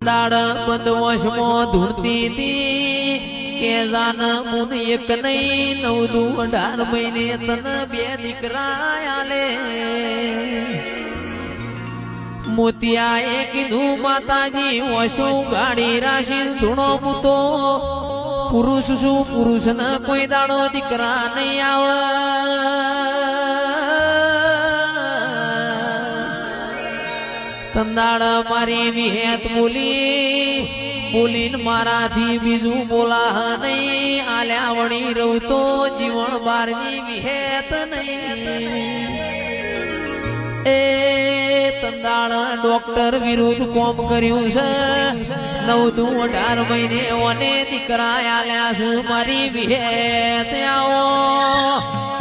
દાડ બંધવશમો ધૂણતી હતી કે જાન મુન એક નહીં 9 દુ 18 મહિને તન 2 દીકરા આલે મોતિયાએ કીધું માતાજી ઓછો ગાડી રાશિ ધૂણો મૂતો પુરુષ શું પુરુષ ન કોઈ દાડો દીકરા નહીં આવે તંદાડ મારી વિહેત બોલીને મારાથી બીજું બોલા નહીં આલ્યા વળી રહું તો જીવન બારની વિહેત નહીં એ તંદાળ ડોક્ટર વિરુદ્ધ કોમ કર્યું છે 9 દુ 18 મહિને ઓને દીકરા આલ્યા છે મારી વિહેત આવો